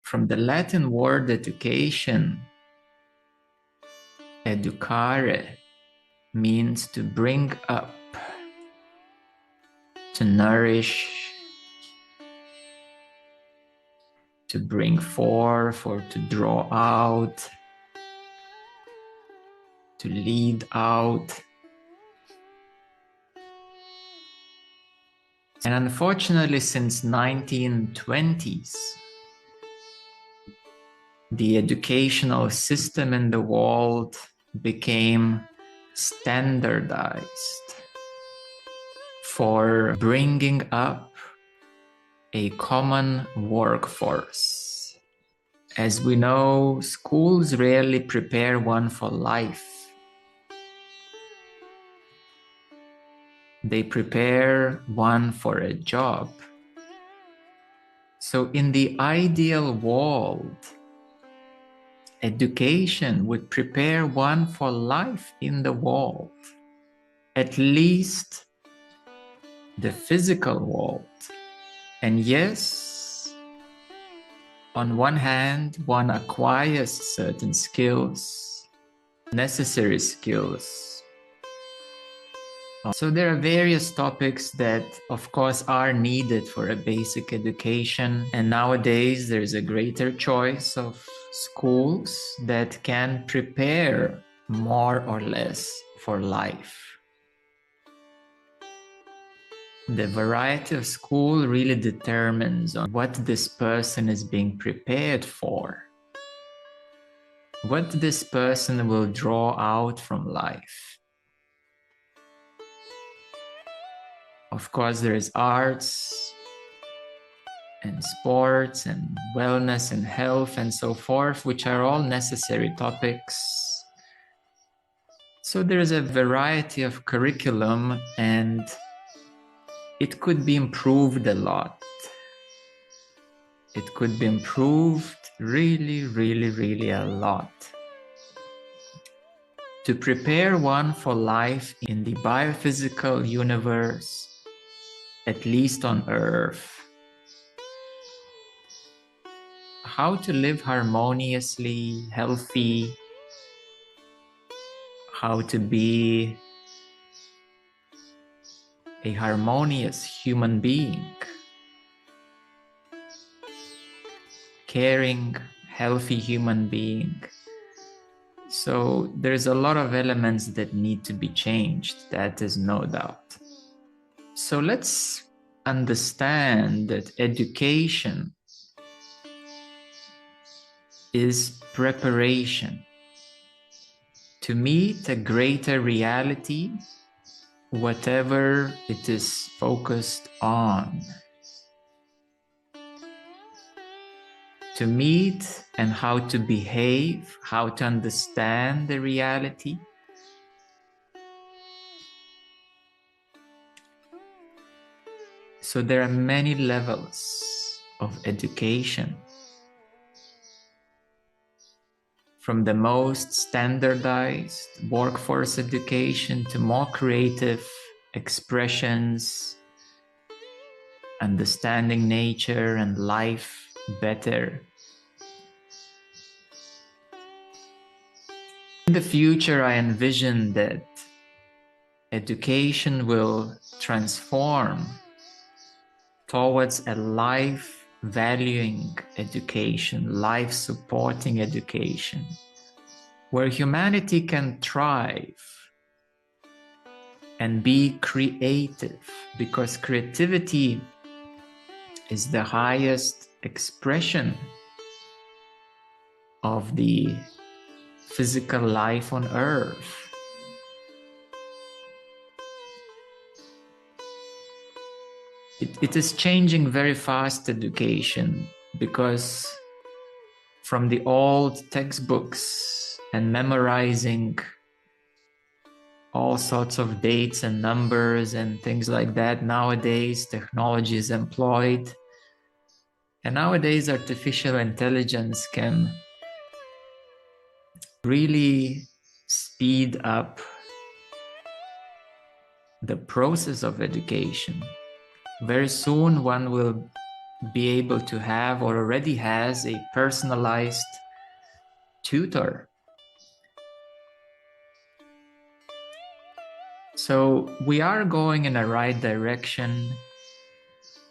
From the Latin word education, educare means to bring up, to nourish, to bring forth or to draw out, to lead out. And unfortunately, since 1920s, the educational system in the world became standardized for bringing up a common workforce. As we know, schools rarely prepare one for life. They prepare one for a job. So in the ideal world, education would prepare one for life in the world, at least the physical world. And yes, on one hand, one acquires certain skills, necessary skills. So there are various topics that, of course, are needed for a basic education. And nowadays, there's a greater choice of schools that can prepare more or less for life. The variety of school really determines on what this person is being prepared for, what this person will draw out from life. Of course, there is arts and sports and wellness and health and so forth, which are all necessary topics. So there is a variety of curriculum, and it could be improved a lot. It could be improved really, really, really a lot. To prepare one for life in the biophysical universe, at least on Earth. How to live harmoniously, healthy, how to be a harmonious human being, caring, healthy human being. So there's a lot of elements that need to be changed, that is no doubt. So let's understand that education is preparation to meet a greater reality, whatever it is focused on. To meet and how to behave, how to understand the reality. So there are many levels of education. From the most standardized workforce education to more creative expressions, understanding nature and life better. In the future, I envision that education will transform towards a life-valuing education, life-supporting education, where humanity can thrive and be creative, because creativity is the highest expression of the physical life on Earth. It is changing very fast, education, because from the old textbooks and memorizing all sorts of dates and numbers and things like that, nowadays technology is employed. And nowadays artificial intelligence can really speed up the process of education. Very soon one will be able to have or already has a personalized tutor. So we are going in a right direction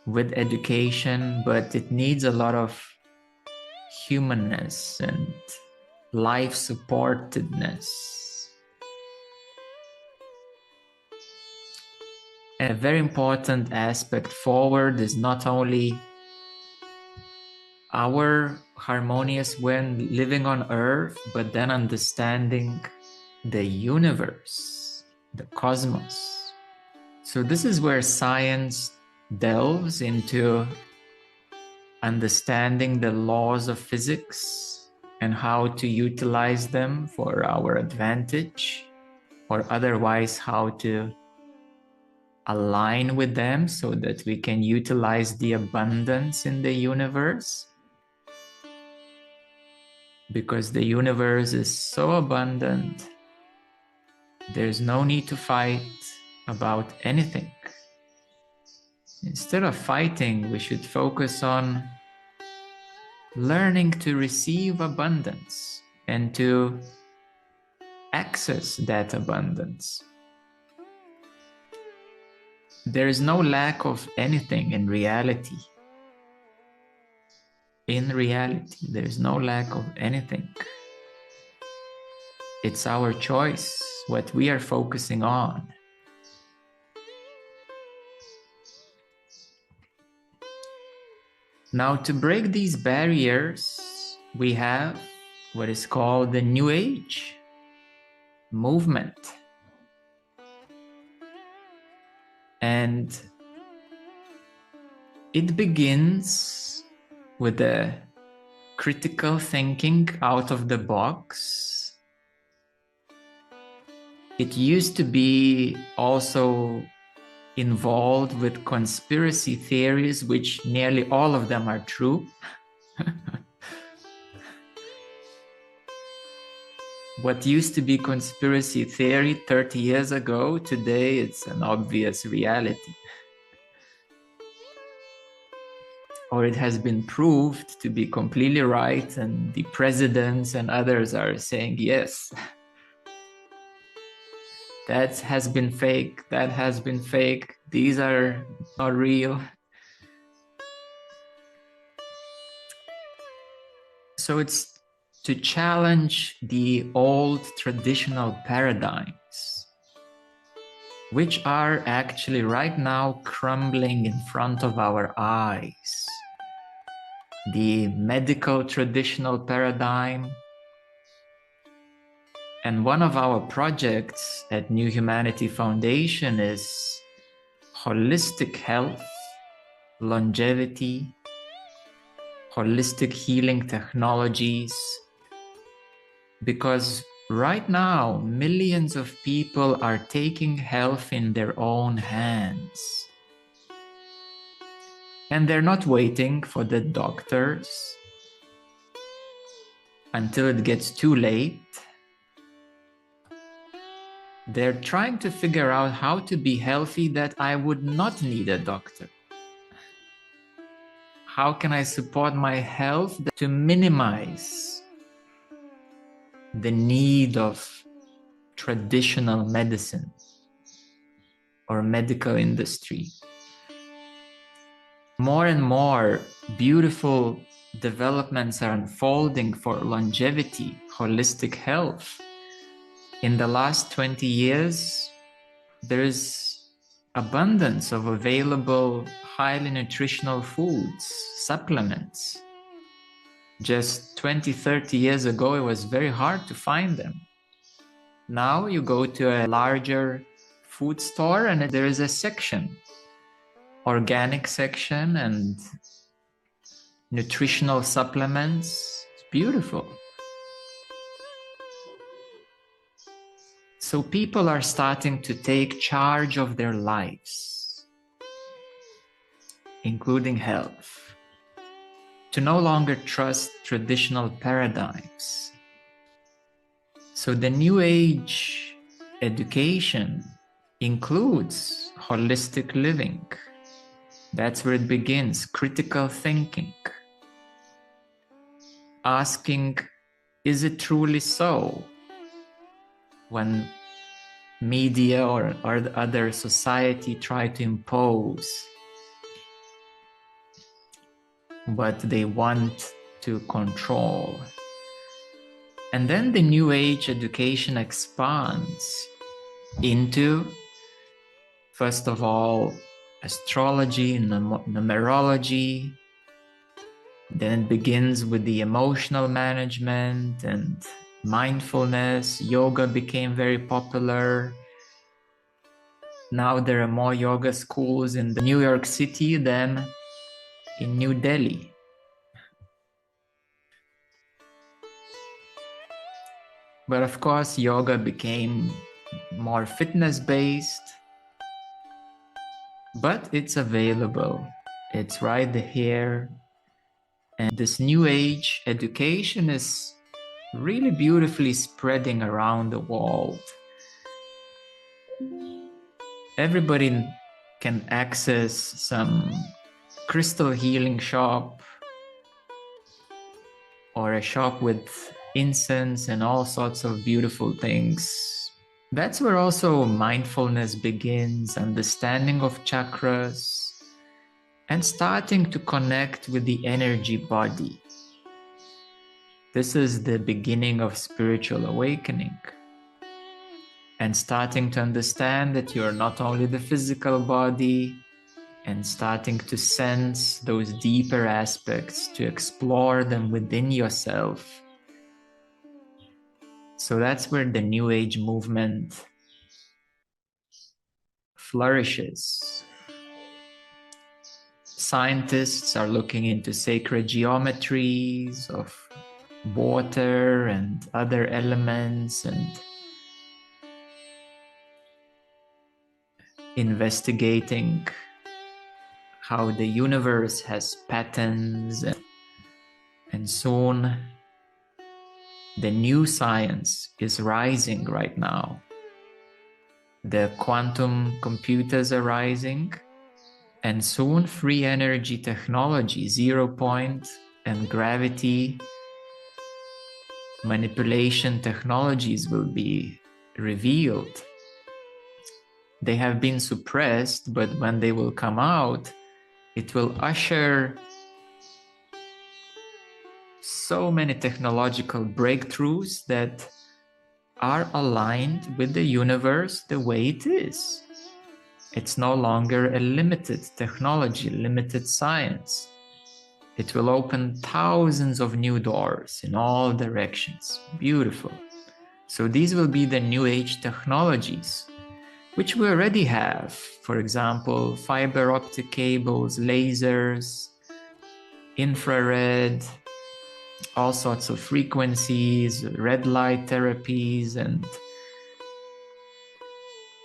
with education, but it needs a lot of humanness and life supportedness. A very important aspect forward is not only our harmonious when living on Earth, but then understanding the universe, the cosmos. So this is where science delves into understanding the laws of physics and how to utilize them for our advantage, or otherwise how to align with them so that we can utilize the abundance in the universe. Because the universe is so abundant, there's no need to fight about anything. Instead of fighting, we should focus on learning to receive abundance and to access that abundance. There is no lack of anything in reality. In reality, there is no lack of anything. It's our choice, what we are focusing on. Now, to break these barriers, we have what is called the New Age movement. And it begins with the critical thinking out of the box. It used to be also involved with conspiracy theories, which nearly all of them are true. What used to be conspiracy theory 30 years ago, today it's an obvious reality. Or it has been proved to be completely right, and the presidents and others are saying, yes, that has been fake, that has been fake, these are not real. So it's to challenge the old traditional paradigms, which are actually right now crumbling in front of our eyes. The medical traditional paradigm. And one of our projects at New Humanity Foundation is holistic health, longevity, holistic healing technologies. Because right now, millions of people are taking health in their own hands. And they're not waiting for the doctors until it gets too late. They're trying to figure out how to be healthy that I would not need a doctor. How can I support my health to minimize the need of traditional medicine or medical industry? More and more beautiful developments are unfolding for longevity, holistic health. In the last 20 years, there's abundance of available highly nutritional foods, supplements. Just 20, 30 years ago, it was very hard to find them. Now you go to a larger food store and there is a section, organic section and nutritional supplements. It's beautiful. So people are starting to take charge of their lives, including health, to no longer trust traditional paradigms. So the New Age education includes holistic living, That's where it begins, critical thinking. Asking, is it truly so? When media or other society try to impose what they want to control. And then the New Age education expands into, first of all, astrology, numerology. Then it begins with the emotional management and mindfulness. Yoga became very popular. Now there are more yoga schools in New York City than in New Delhi. But of course, yoga became more fitness-based, but it's available. It's right here. And this New Age education is really beautifully spreading around the world. Everybody can access some crystal healing shop or a shop with incense and all sorts of beautiful things. That's where also mindfulness begins, understanding of chakras, and starting to connect with the energy body. This is the beginning of spiritual awakening. And starting to understand that you're not only the physical body, and starting to sense those deeper aspects, to explore them within yourself. So that's where the New Age movement flourishes. Scientists are looking into sacred geometries of water and other elements and investigating how the universe has patterns, and soon the new science is rising right now. The quantum computers are rising, and soon free energy technology, 0 point and gravity manipulation technologies will be revealed. They have been suppressed, but when they will come out, it will usher so many technological breakthroughs that are aligned with the universe the way it is. It's no longer a limited technology, limited science. It will open thousands of new doors in all directions. Beautiful. So these will be the New Age technologies, which we already have. For example, fiber optic cables, lasers, infrared, all sorts of frequencies, red light therapies, and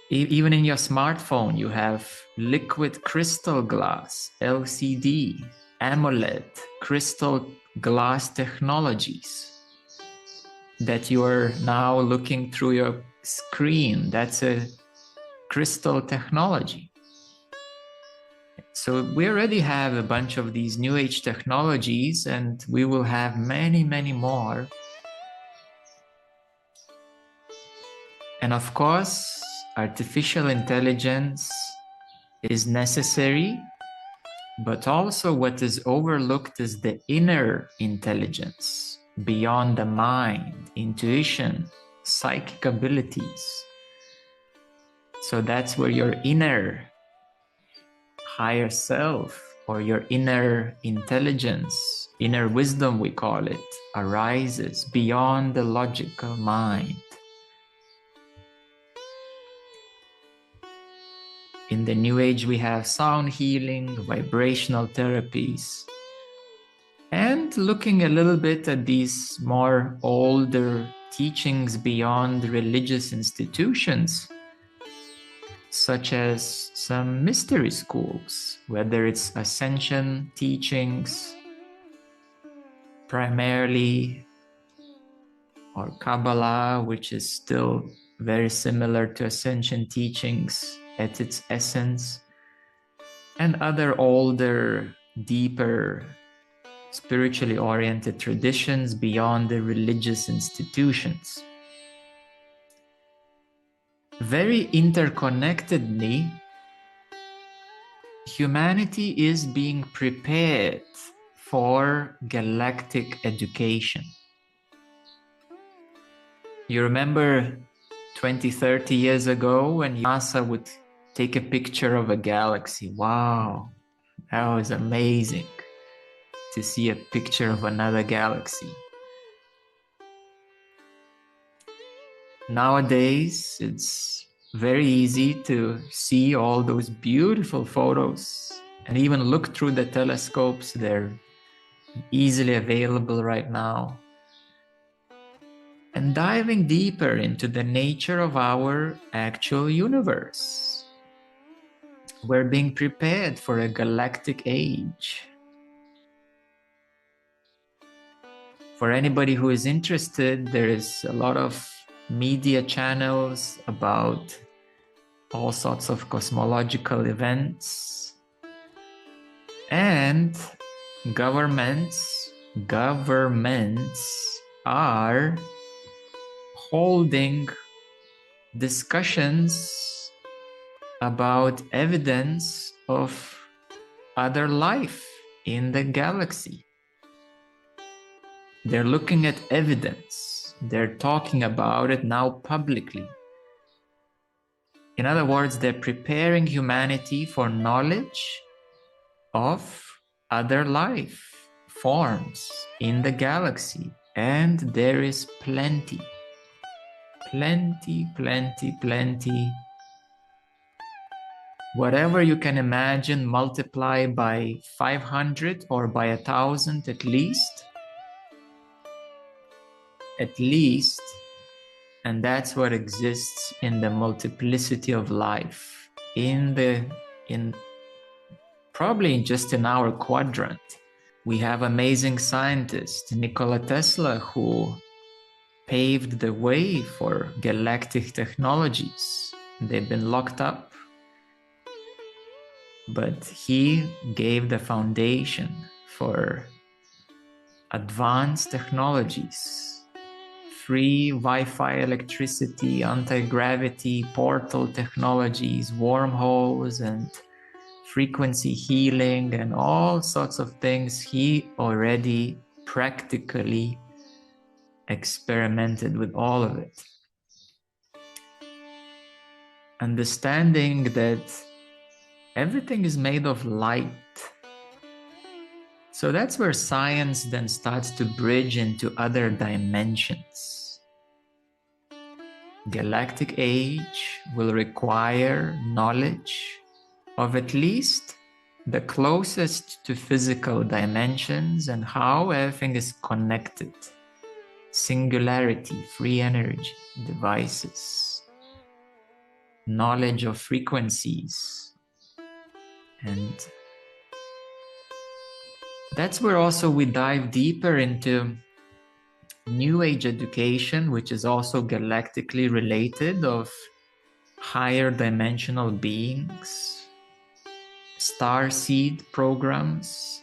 even in your smartphone, you have liquid crystal glass, LCD, AMOLED, crystal glass technologies that you are now looking through your screen. That's a crystal technology. So we already have a bunch of these New Age technologies, and we will have many, many more. And of course, artificial intelligence is necessary, but also what is overlooked is the inner intelligence, beyond the mind, intuition, psychic abilities. So that's where your inner higher self, or your inner intelligence, inner wisdom we call it, arises beyond the logical mind. In the New Age, we have sound healing, vibrational therapies, and looking a little bit at these more older teachings beyond religious institutions, such as some mystery schools, whether it's ascension teachings primarily, or Kabbalah, which is still very similar to ascension teachings at its essence, and other older, deeper, spiritually oriented traditions beyond the religious institutions. Very interconnectedly, humanity is being prepared for galactic education. You remember 20, 30 years ago when NASA would take a picture of a galaxy? Wow, that was amazing to see a picture of another galaxy. Nowadays, it's very easy to see all those beautiful photos and even look through the telescopes. They're easily available right now. And diving deeper into the nature of our actual universe. We're being prepared for a galactic age. For anybody who is interested, there is a lot of media channels about all sorts of cosmological events, and governments are holding discussions about evidence of other life in the galaxy. They're looking at evidence. They're talking about it now publicly. In other words, they're preparing humanity for knowledge of other life forms in the galaxy. And there is plenty. Whatever you can imagine, multiply by 500 or by 1,000 at least. And that's what exists in the multiplicity of life, probably just in our quadrant. We have amazing scientists, Nikola Tesla, who paved the way for galactic technologies. They've been locked up, but he gave the foundation for advanced technologies. Free Wi-Fi electricity, anti-gravity, portal technologies, wormholes, and frequency healing, and all sorts of things. He already practically experimented with all of it. Understanding that everything is made of light. So that's where science then starts to bridge into other dimensions. Galactic age will require knowledge of at least the closest to physical dimensions and how everything is connected. Singularity, free energy, devices, knowledge of frequencies. And that's where also we dive deeper into New Age education, which is also galactically related, of higher dimensional beings, starseed programs,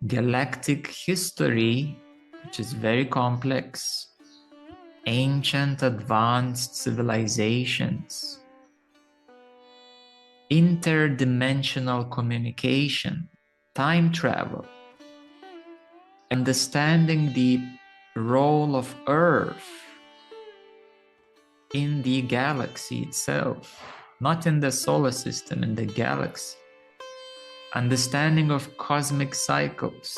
galactic history, which is very complex, ancient advanced civilizations, interdimensional communication, time travel, understanding the role of Earth in the galaxy itself, not in the solar system, in the galaxy, understanding of cosmic cycles.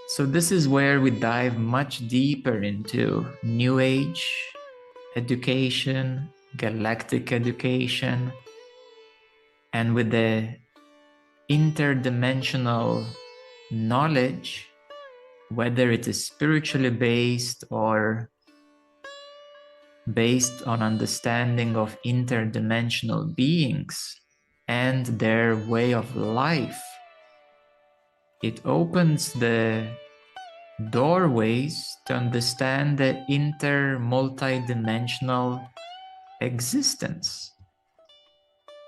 So this is where we dive much deeper into New Age education, galactic education, and with the interdimensional knowledge, whether it is spiritually based or based on understanding of interdimensional beings and their way of life. It opens the doorways to understand the multidimensional existence.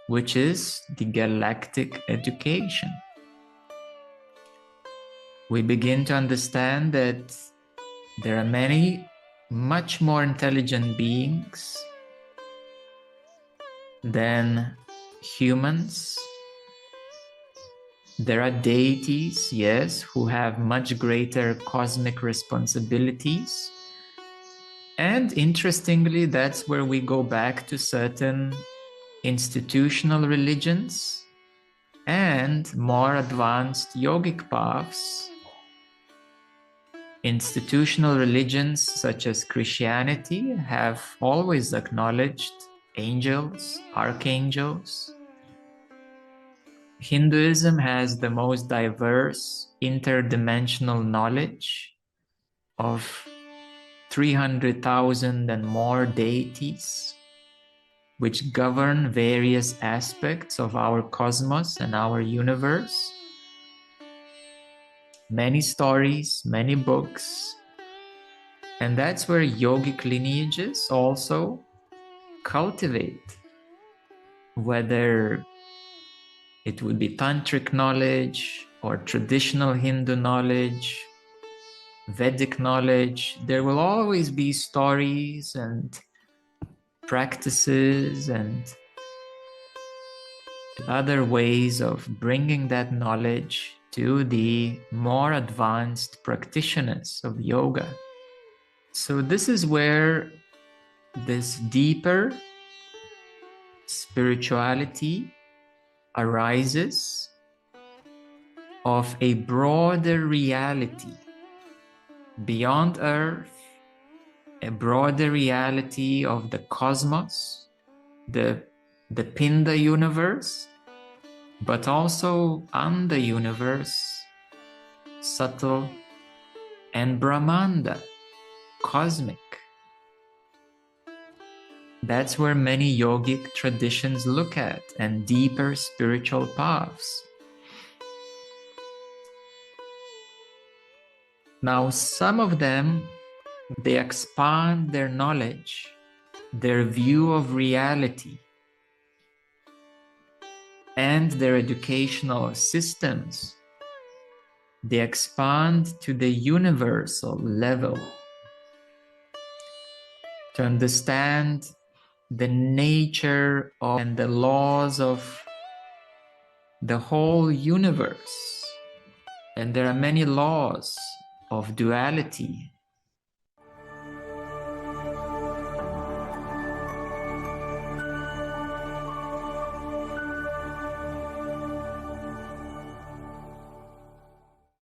which is the galactic education. We begin to understand that there are many much more intelligent beings than humans. There are deities, yes, who have much greater cosmic responsibilities. And interestingly, that's where we go back to certain institutional religions and more advanced yogic paths. Institutional religions such as Christianity have always acknowledged angels, archangels. Hinduism has the most diverse interdimensional knowledge of 300,000 and more deities, which govern various aspects of our cosmos and our universe. Many stories, many books, and that's where yogic lineages also cultivate, whether it would be tantric knowledge or traditional Hindu knowledge, Vedic knowledge. There will always be stories and practices and other ways of bringing that knowledge to the more advanced practitioners of yoga. So this is where this deeper spirituality arises of a broader reality beyond Earth, a broader reality of the cosmos, the Pinda universe, but also Anda universe, subtle, and Brahmanda, cosmic. That's where many yogic traditions look at, and deeper spiritual paths. Now, some of them, they expand their knowledge, their view of reality, and their educational systems. They expand to the universal level to understand the nature of and the laws of the whole universe. And there are many laws of duality